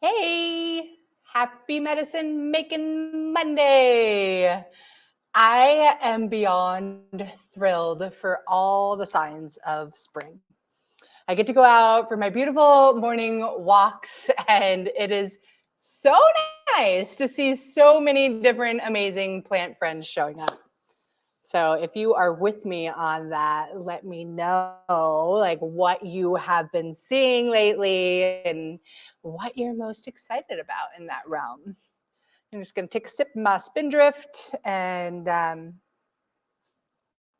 Hey, happy Medicine Makin Monday. I am beyond thrilled for all the signs of spring. I get to go out for my beautiful morning walks, and it is so nice to see so many different amazing plant friends showing up. So if you are with me on that, let me know like what you have been seeing lately and what you're most excited about in that realm. I'm just going to take a sip of my Spindrift and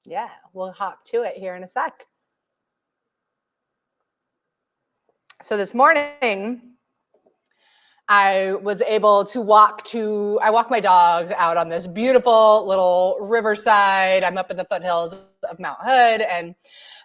yeah, we'll hop to it here in a sec. So this morning, I was able to I walk my dogs out on this beautiful little riverside. I'm up in the foothills of Mount Hood, and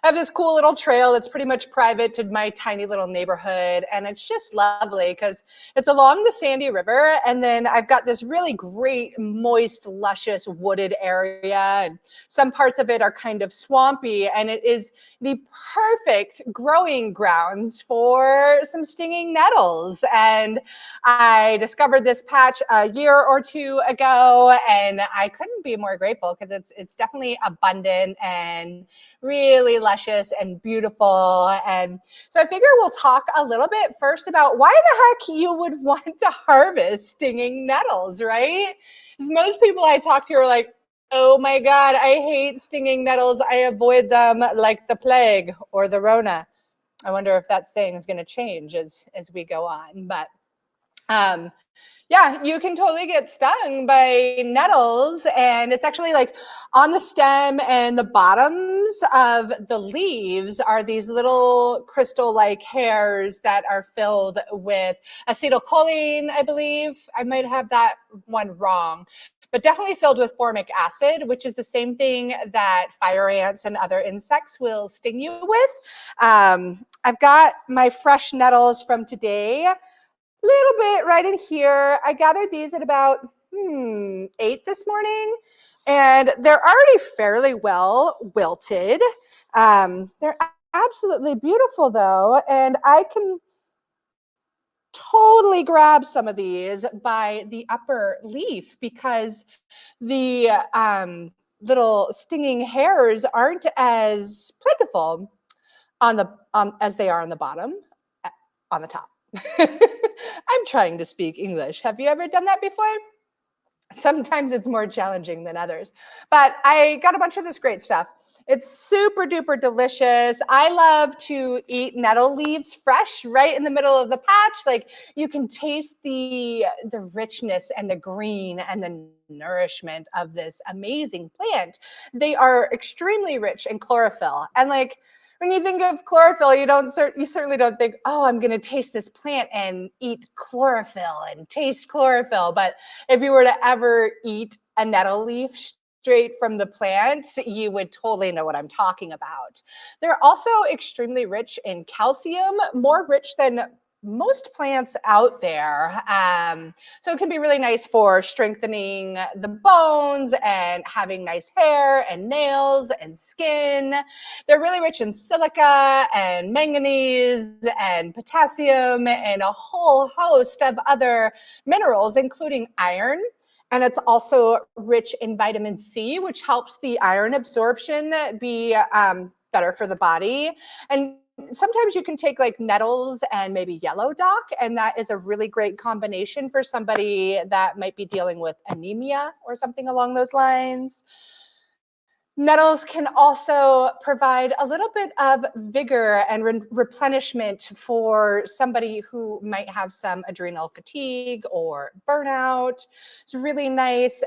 I have this cool little trail that's pretty much private to my tiny little neighborhood. And it's just lovely because it's along the Sandy River. And then I've got this really great, moist, luscious wooded area. And some parts of it are kind of swampy. And it is the perfect growing grounds for some stinging nettles. And I discovered this patch a year or two ago, and I couldn't be more grateful because it's definitely abundant and really luscious and beautiful. And so I figure we'll talk a little bit first about why the heck you would want to harvest stinging nettles, right? Because most people I talk to are like, oh my God, I hate stinging nettles. I avoid them like the plague or the Rona. I wonder if that saying is going to change as we go on. But um, yeah, you can totally get stung by nettles, and it's actually like on the stem and the bottoms of the leaves are these little crystal-like hairs that are filled with acetylcholine, I believe. I might have that one wrong, but definitely filled with formic acid, which is the same thing that fire ants and other insects will sting you with. I've got my fresh nettles from today. Little bit right in here. I gathered these at about 8 this morning, and they're already fairly well wilted. They're absolutely beautiful though, and I can totally grab some of these by the upper leaf because the little stinging hairs aren't as plentiful on the as they are on the bottom, on the top. I'm trying to speak English. Have you ever done that before? Sometimes it's more challenging than others. But I got a bunch of this great stuff. It's super duper delicious. I love to eat nettle leaves fresh right in the middle of the patch. Like you can taste the richness and the green and the nourishment of this amazing plant. They are extremely rich in chlorophyll. And like when you think of chlorophyll, you certainly don't think, oh, I'm going to taste this plant and eat chlorophyll and taste chlorophyll. But if you were to ever eat a nettle leaf straight from the plant, you would totally know what I'm talking about. They're also extremely rich in calcium, more rich than most plants out there. So it can be really nice for strengthening the bones and having nice hair and nails and skin. They're really rich in silica and manganese and potassium and a whole host of other minerals, including iron. And it's also rich in vitamin C, which helps the iron absorption be better for the body. And sometimes you can take like nettles and maybe yellow dock, and that is a really great combination for somebody that might be dealing with anemia or something along those lines. Nettles can also provide a little bit of vigor and replenishment for somebody who might have some adrenal fatigue or burnout. It's really nice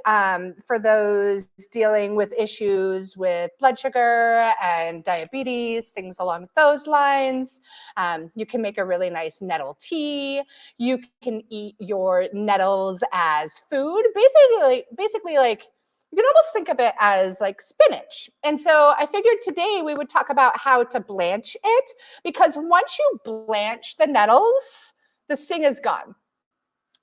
for those dealing with issues with blood sugar and diabetes, things along those lines. You can make a really nice nettle tea. You can eat your nettles as food, basically like you can almost think of it as like spinach. And so I figured today we would talk about how to blanch it, because once you blanch the nettles, the sting is gone.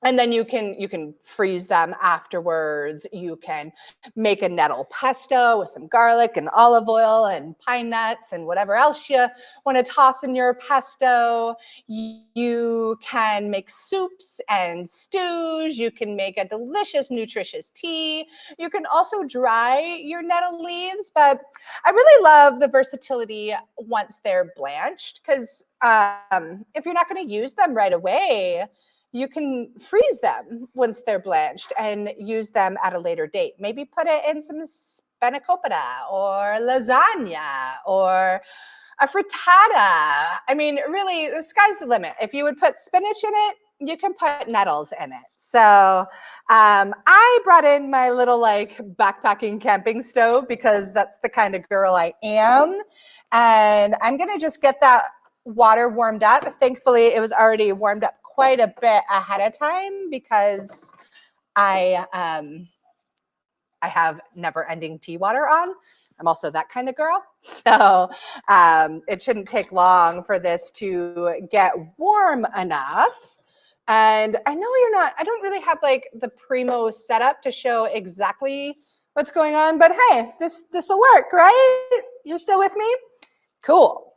And then you can freeze them afterwards. You can make a nettle pesto with some garlic and olive oil and pine nuts and whatever else you want to toss in your pesto. You can make soups and stews. You can make a delicious, nutritious tea. You can also dry your nettle leaves, but I really love the versatility once they're blanched, because if you're not going to use them right away, you can freeze them once they're blanched and use them at a later date. Maybe put it in some spanakopita or lasagna or a frittata. I mean, really, the sky's the limit. If you would put spinach in it, you can put nettles in it. So I brought in my little like backpacking camping stove because that's the kind of girl I am. And I'm going to just get that water warmed up. Thankfully, it was already warmed up quite a bit ahead of time because I have never-ending tea water on. I'm also that kind of girl. So it shouldn't take long for this to get warm enough. And I know I don't really have like the primo setup to show exactly what's going on, but hey, this will work, right? You're still with me? Cool.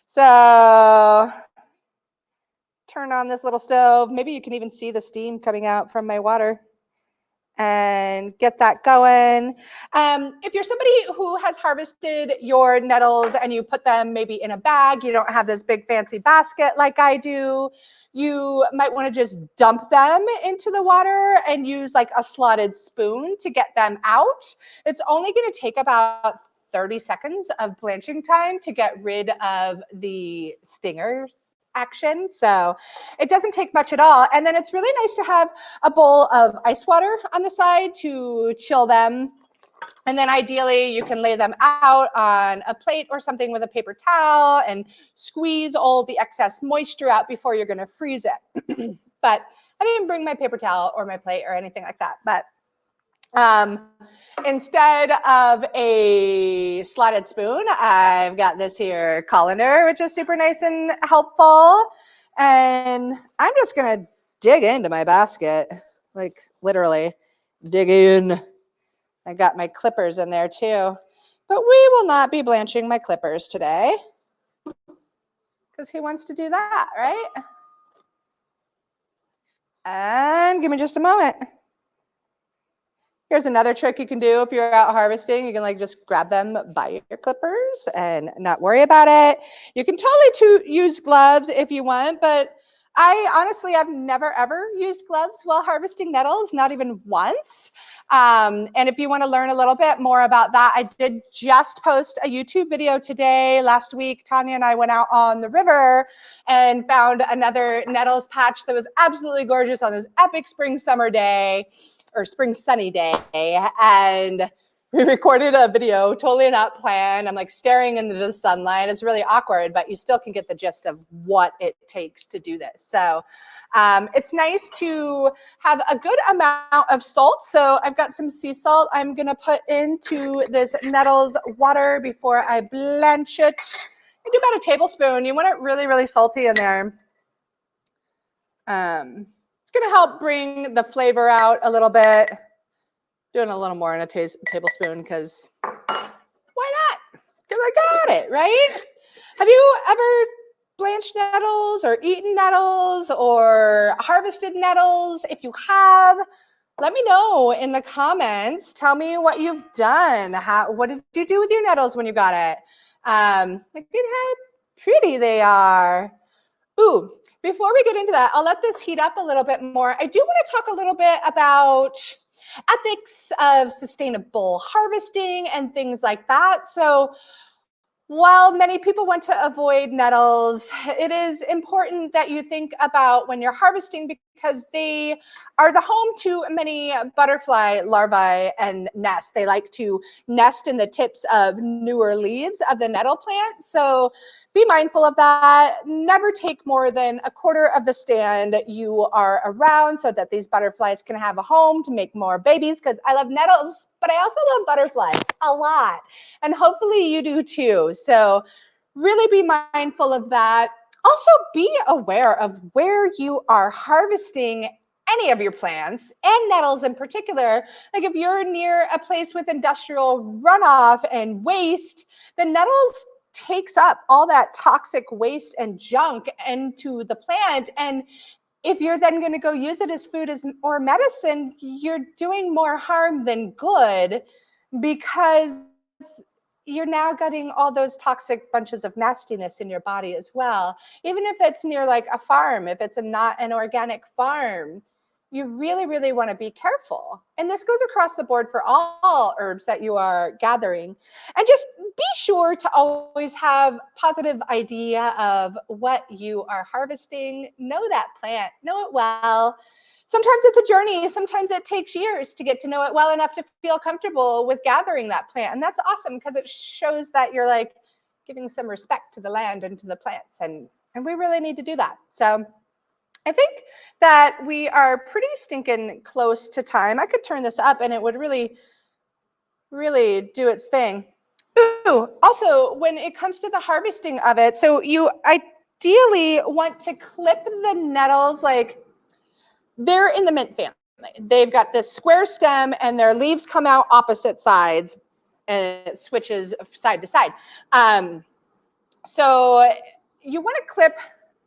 So turn on this little stove. Maybe you can even see the steam coming out from my water and get that going. If you're somebody who has harvested your nettles and you put them maybe in a bag, you don't have this big fancy basket like I do, you might want to just dump them into the water and use like a slotted spoon to get them out. It's only going to take about 30 seconds of blanching time to get rid of the stinger action. So it doesn't take much at all. And then it's really nice to have a bowl of ice water on the side to chill them. And then ideally you can lay them out on a plate or something with a paper towel and squeeze all the excess moisture out before you're going to freeze it. But I didn't bring my paper towel or my plate or anything like that. But instead of a slotted spoon, I've got this here colander, which is super nice and helpful. And I'm just gonna dig into my basket, like literally dig in. I got my clippers in there too, but we will not be blanching my clippers today because who wants to do that, right? And give me just a moment. Here's another trick you can do if you're out harvesting. You can like just grab them by your clippers and not worry about it. You can totally use gloves if you want, but I honestly have never ever used gloves while harvesting nettles, not even once. And if you want to learn a little bit more about that, I did just post a YouTube video today. Last week, Tanya and I went out on the river and found another nettles patch that was absolutely gorgeous on this epic spring summer day, or spring sunny day, and we recorded a video totally not planned. I'm like staring into the sunlight. It's really awkward, but you still can get the gist of what it takes to do this. So it's nice to have a good amount of salt. So I've got some sea salt I'm gonna put into this nettles water before I blanch it. I do about a tablespoon. You want it really, really salty in there. It's going to help bring the flavor out a little bit. Doing a little more in a tablespoon because why not? Because I got it, right? Have you ever blanched nettles or eaten nettles or harvested nettles? If you have, let me know in the comments. Tell me what you've done. What did you do with your nettles when you got it? Look at how pretty they are. Ooh, before we get into that, I'll let this heat up a little bit more. I do want to talk a little bit about ethics of sustainable harvesting and things like that. So while many people want to avoid nettles, it is important that you think about when you're harvesting because they are the home to many butterfly larvae and nests. They like to nest in the tips of newer leaves of the nettle plant. So be mindful of that. Never take more than a quarter of the stand you are around so that these butterflies can have a home to make more babies, because I love nettles, but I also love butterflies a lot. And hopefully you do too. So really be mindful of that. Also be aware of where you are harvesting any of your plants, and nettles in particular, like if you're near a place with industrial runoff and waste, the nettles takes up all that toxic waste and junk into the plant. And if you're then going to go use it as food or medicine, you're doing more harm than good, because you're now getting all those toxic bunches of nastiness in your body as well. Even if it's near like a farm, if it's not an organic farm, you really, really want to be careful. And this goes across the board for all herbs that you are gathering. And just be sure to always have positive idea of what you are harvesting. Know that plant, know it well. Sometimes it's a journey. Sometimes it takes years to get to know it well enough to feel comfortable with gathering that plant. And that's awesome, because it shows that you're like giving some respect to the land and to the plants. And we really need to do that. So I think that we are pretty stinking close to time. I could turn this up and it would really, really do its thing. Ooh, also, when it comes to the harvesting of it, so you ideally want to clip the nettles, like they're in the mint family. They've got this square stem and their leaves come out opposite sides and it switches side to side. So you want to clip,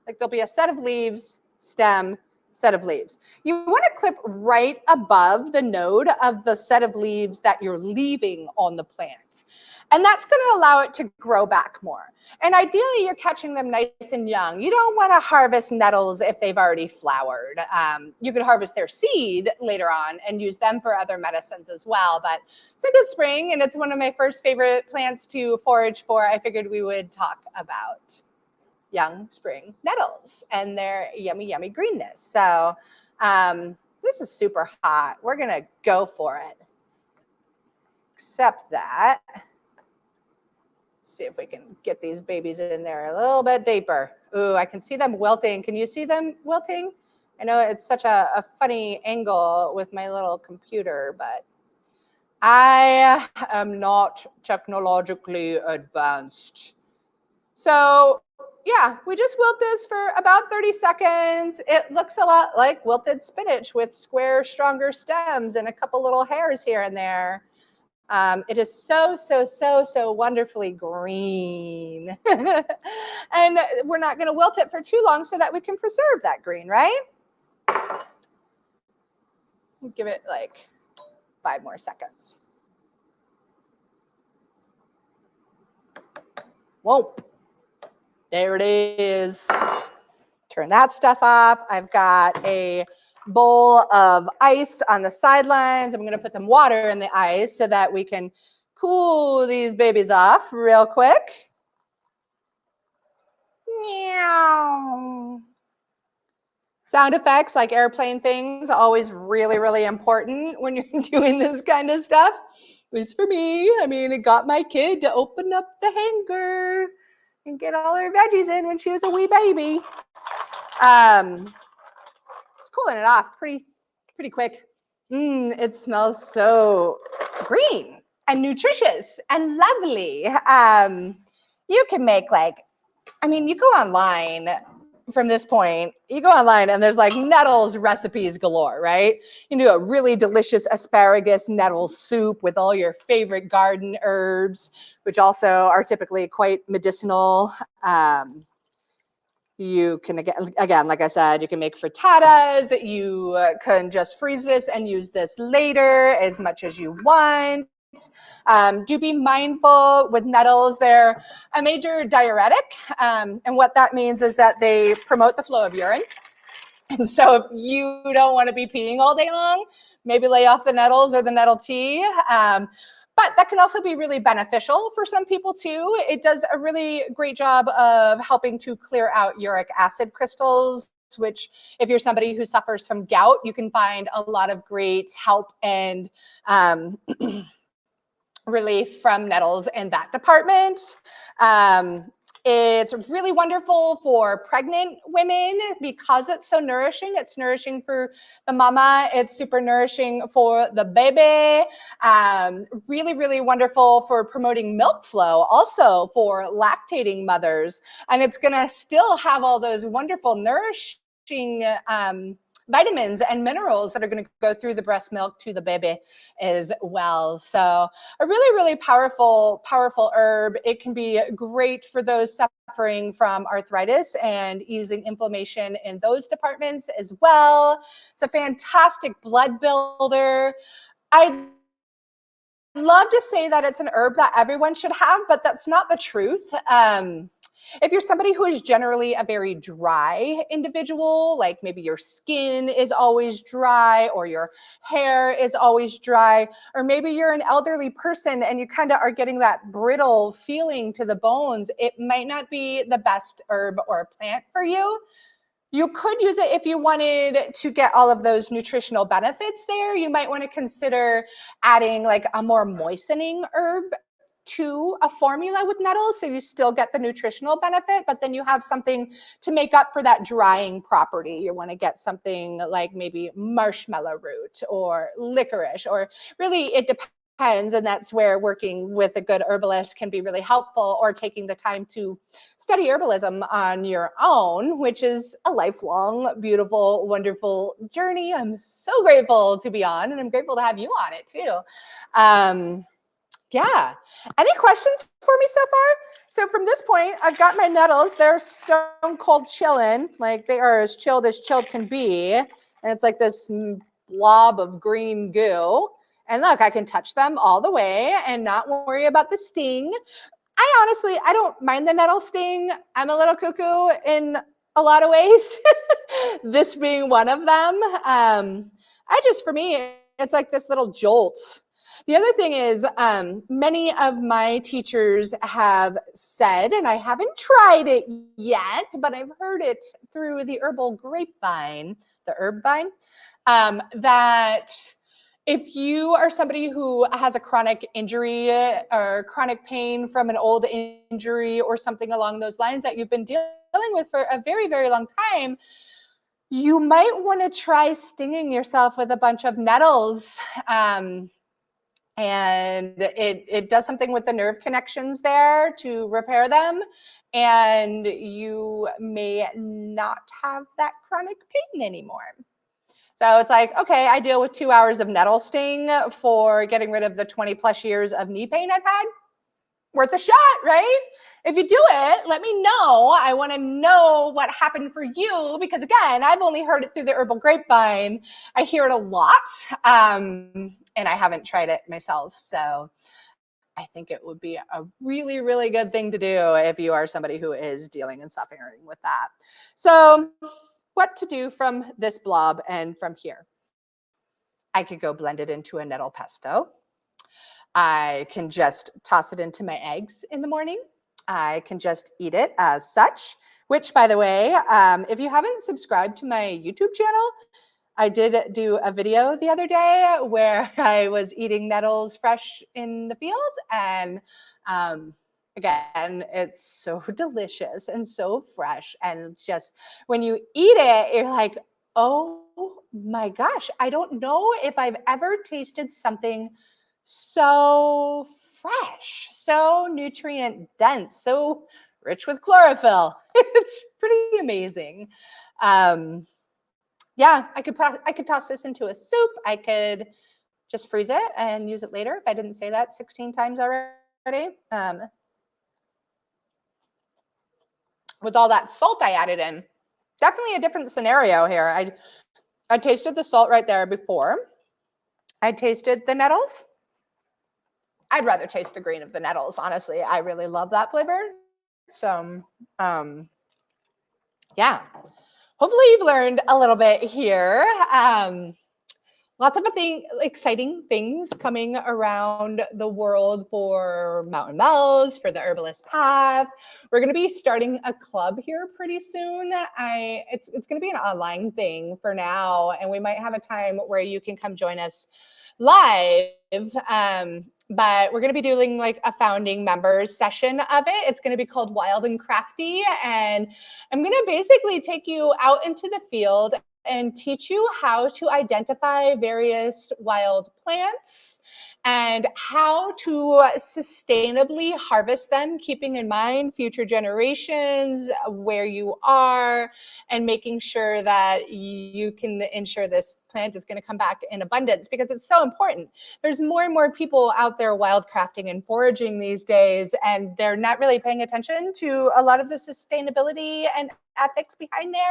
like there'll be a set of leaves, stem, set of leaves. You want to clip right above the node of the set of leaves that you're leaving on the plant. And that's going to allow it to grow back more. And ideally, you're catching them nice and young. You don't want to harvest nettles if they've already flowered. You could harvest their seed later on and use them for other medicines as well. But since it's spring and it's one of my first favorite plants to forage for, I figured we would talk about young spring nettles and their yummy, yummy greenness. So this is super hot. We're going to go for it. Except that. See if we can get these babies in there a little bit deeper. Ooh, I can see them wilting. Can you see them wilting? I know it's such a funny angle with my little computer, but I am not technologically advanced. So yeah, we just wilt this for about 30 seconds. It looks a lot like wilted spinach with square, stronger stems and a couple little hairs here and there. It is so, so, so, so wonderfully green. And we're not going to wilt it for too long so that we can preserve that green, right? Give it like 5 more seconds. Whoa. There it is. Turn that stuff off. I've got a bowl of ice on the sidelines. I'm going to put some water in the ice so that we can cool these babies off real quick. Meow. Sound effects like airplane things, always really, really important when you're doing this kind of stuff. At least for me. I mean, it got my kid to open up the hanger and get all her veggies in when she was a wee baby. It's cooling it off pretty quick. It smells so green and nutritious and lovely. You can make you go online from this point, you go online and there's like nettles recipes galore, right? You can do a really delicious asparagus nettle soup with all your favorite garden herbs, which also are typically quite medicinal. You can, again, like I said, you can make frittatas. You can just freeze this and use this later as much as you want. Do be mindful with nettles. They're a major diuretic. And what that means is that they promote the flow of urine. And so if you don't want to be peeing all day long, maybe lay off the nettles or the nettle tea. But that can also be really beneficial for some people too. It does a really great job of helping to clear out uric acid crystals, which if you're somebody who suffers from gout, you can find a lot of great help and relief from nettles in that department. It's really wonderful for pregnant women because it's so nourishing. It's nourishing for the mama. It's super nourishing for the baby. Really, really wonderful for promoting milk flow, also for lactating mothers. And it's going to still have all those wonderful nourishing vitamins and minerals that are going to go through the breast milk to the baby as well. So a really, really powerful herb. It can be great for those suffering from arthritis and easing inflammation in those departments as well. It's a fantastic blood builder. I'd love to say that it's an herb that everyone should have, but that's not the truth. If you're somebody who is generally a very dry individual, like maybe your skin is always dry or your hair is always dry, or maybe you're an elderly person and you kind of are getting that brittle feeling to the bones, it might not be the best herb or plant for you. You could use it if you wanted to get all of those nutritional benefits there. You might want to consider adding like a more moistening herb to a formula with nettles, so you still get the nutritional benefit, but then you have something to make up for that drying property. You want to get something like maybe marshmallow root or licorice, or really it depends, and that's where working with a good herbalist can be really helpful, or taking the time to study herbalism on your own, which is a lifelong, beautiful, wonderful journey. I'm so grateful to be on, and I'm grateful to have you on it too. Yeah. Any questions for me so far? So from this point, I've got my nettles. They're stone cold chilling. Like they are as chilled can be. And it's like this blob of green goo. And look, I can touch them all the way and not worry about the sting. I don't mind the nettle sting. I'm a little cuckoo in a lot of ways, this being one of them. For me, it's like this little jolt. The other thing is, many of my teachers have said, and I haven't tried it yet, but I've heard it through the herbal grapevine, the herb vine, that if you are somebody who has a chronic injury or chronic pain from an old injury or something along those lines that you've been dealing with for a very, very long time, you might want to try stinging yourself with a bunch of nettles. And it does something with the nerve connections there to repair them, and you may not have that chronic pain anymore. So it's like, okay, I deal with 2 hours of nettle sting for getting rid of the 20 plus years of knee pain I've had. Worth a shot, right? If you do it, let me know. I want to know what happened for you, because again, I've only heard it through the herbal grapevine. I hear it a lot, and I haven't tried it myself. So I think it would be a really, really good thing to do if you are somebody who is dealing and suffering with that. So what to do from this blob and from here? I could go blend it into a nettle pesto. I can just toss it into my eggs in the morning. I can just eat it as such, which, by the way, if you haven't subscribed to my YouTube channel, I did do a video the other day where I was eating nettles fresh in the field. And again, it's so delicious and so fresh. And just when you eat it, you're like, oh my gosh, I don't know if I've ever tasted something so fresh, so nutrient dense, so rich with chlorophyll. It's pretty amazing. Yeah, I could toss this into a soup. I could just freeze it and use it later if I didn't say that 16 times already. With all that salt I added in, definitely a different scenario here. I tasted the salt right there before. I tasted the nettles. I'd rather taste the green of the nettles, honestly. I really love that flavor. So, yeah. Hopefully you've learned a little bit here. Lots of exciting things coming around the world for Mountain Bells, for the Herbalist Path. We're going to be starting a club here pretty soon. It's going to be an online thing for now, and we might have a time where you can come join us live. But we're going to be doing like a founding members session of it. It's going to be called Wild and Crafty, and I'm going to basically take you out into the field and teach you how to identify various wild plants and how to sustainably harvest them, keeping in mind future generations, where you are, and making sure that you can ensure this plant is going to come back in abundance, because it's so important. There's more and more people out there wildcrafting and foraging these days, and they're not really paying attention to a lot of the sustainability and ethics behind there.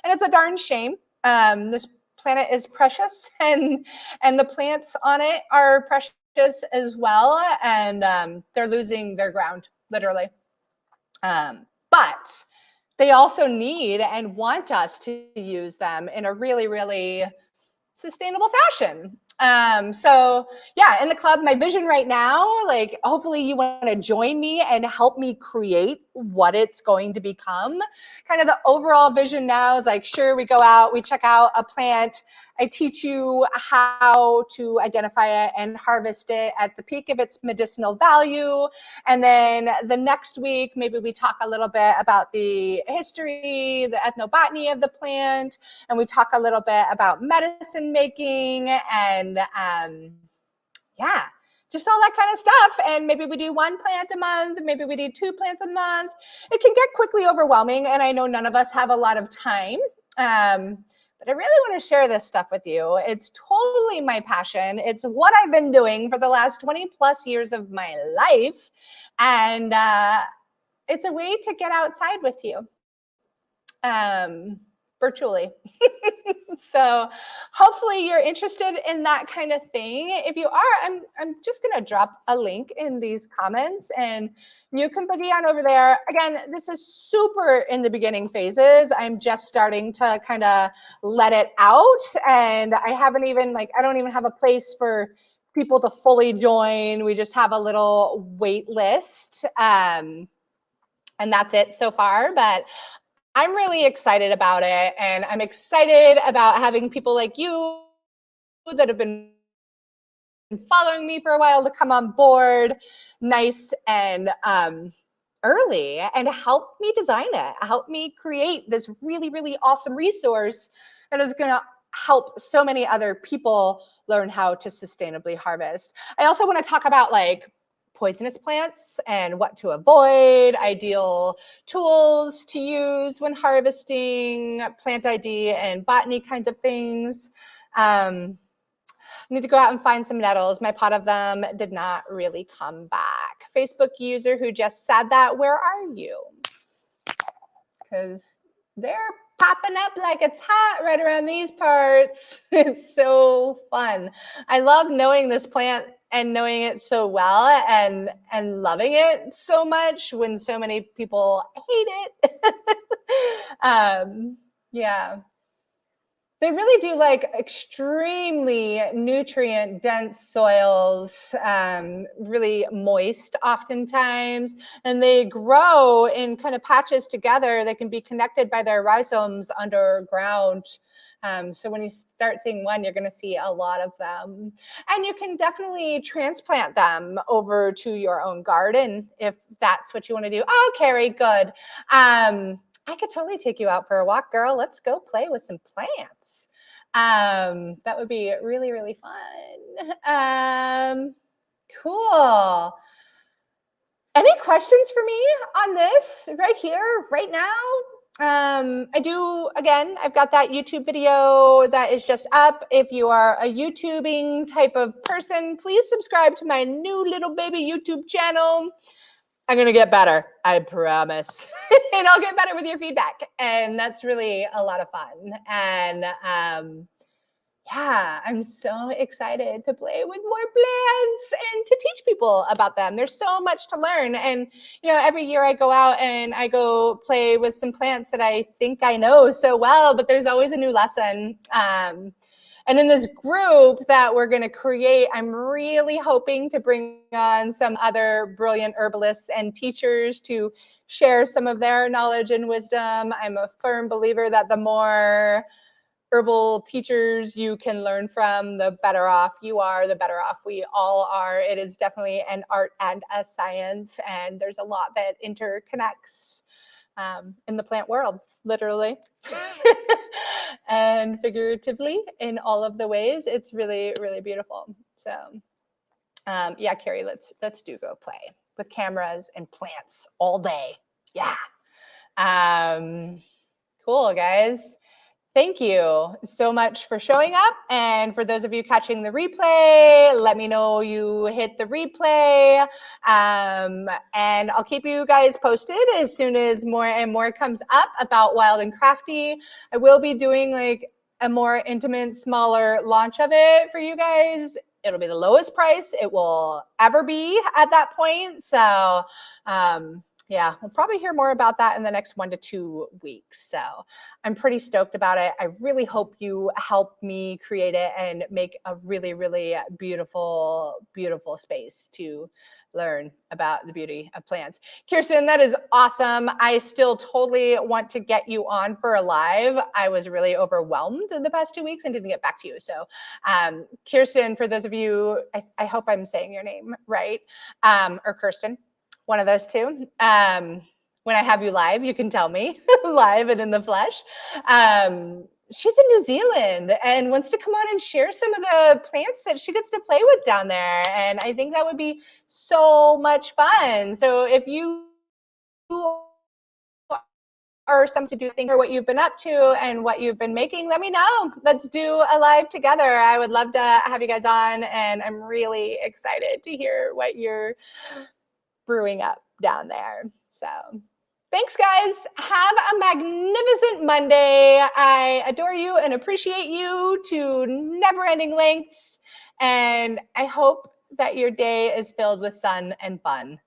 And it's a darn shame. This planet is precious, and the plants on it are precious as well, and they're losing their ground, literally. But they also need and want us to use them in a really, really sustainable fashion. So yeah, in the club, my vision right now, like hopefully you want to join me and help me create what it's going to become. Kind of the overall vision now is like, sure, we go out, we check out a plant, I teach you how to identify it and harvest it at the peak of its medicinal value. And then the next week, maybe we talk a little bit about the history, the ethnobotany of the plant, and we talk a little bit about medicine making and yeah, just all that kind of stuff. And maybe we do one plant a month, maybe we do 2 plants a month. It can get quickly overwhelming, and I know none of us have a lot of time. But I really want to share this stuff with you. It's totally my passion. It's what I've been doing for the last 20 plus years of my life. And it's a way to get outside with you. Virtually. So hopefully you're interested in that kind of thing. If you are, I'm just going to drop a link in these comments and you can boogie on over there. Again, this is super in the beginning phases. I'm just starting to kind of let it out, and I haven't even I don't even have a place for people to fully join. We just have a little wait list. And that's it so far, but I'm really excited about it, and I'm excited about having people like you that have been following me for a while to come on board nice and early and help me design it, help me create this really, really awesome resource that is going to help so many other people learn how to sustainably harvest. I also want to talk about poisonous plants and what to avoid, ideal tools to use when harvesting, plant ID and botany kinds of things. I need to go out and find some nettles. My pot of them did not really come back. Facebook user who just said that, where are you? Because they're popping up like it's hot right around these parts. It's so fun. I love knowing this plant and knowing it so well and loving it so much when so many people hate it. Yeah. They really do like extremely nutrient dense soils, really moist oftentimes, and they grow in kind of patches together. They can be connected by their rhizomes underground. So when you start seeing one, you're going to see a lot of them. And you can definitely transplant them over to your own garden if that's what you want to do. Oh, Carrie, good. I could totally take you out for a walk, girl. Let's go play with some plants. That would be really, really fun. Cool. Any questions for me on this right here, right now? I do, again, I've got that YouTube video that is just up. If you are a YouTubing type of person, please subscribe to my new little baby YouTube channel. I'm going to get better, I promise. And I'll get better with your feedback. And that's really a lot of fun. And yeah, I'm so excited to play with more plants and to teach people about them. There's so much to learn. And, every year I go out and I go play with some plants that I think I know so well, but there's always a new lesson. And in this group that we're going to create, I'm really hoping to bring on some other brilliant herbalists and teachers to share some of their knowledge and wisdom. I'm a firm believer that the more herbal teachers you can learn from, the better off you are, the better off we all are. It is definitely an art and a science, and there's a lot that interconnects in the plant world, literally and figuratively in all of the ways. It's really, really beautiful. So yeah, Carrie, let's do go play with cameras and plants all day. Yeah. Cool, guys. Thank you so much for showing up. And for those of you catching the replay, let me know you hit the replay. And I'll keep you guys posted as soon as more and more comes up about Wild and Crafty. I will be doing like a more intimate, smaller launch of it for you guys. It'll be the lowest price it will ever be at that point. So, yeah, we'll probably hear more about that in the next 1 to 2 weeks. So I'm pretty stoked about it. I really hope you help me create it and make a really, really beautiful, beautiful space to learn about the beauty of plants. Kirsten, that is awesome. I still totally want to get you on for a live. I was really overwhelmed in the past 2 weeks and didn't get back to you. So Kirsten, for those of you, I hope I'm saying your name right, or Kirsten, one of those two. When I have you live, you can tell me live and in the flesh. She's in New Zealand and wants to come on and share some of the plants that she gets to play with down there. And I think that would be so much fun. So if you or something to do, think or what you've been up to and what you've been making, let me know. Let's do a live together. I would love to have you guys on, and I'm really excited to hear what you're brewing up down there. So thanks, guys. Have a magnificent Monday. I adore you and appreciate you to never-ending lengths, and I hope that your day is filled with sun and fun.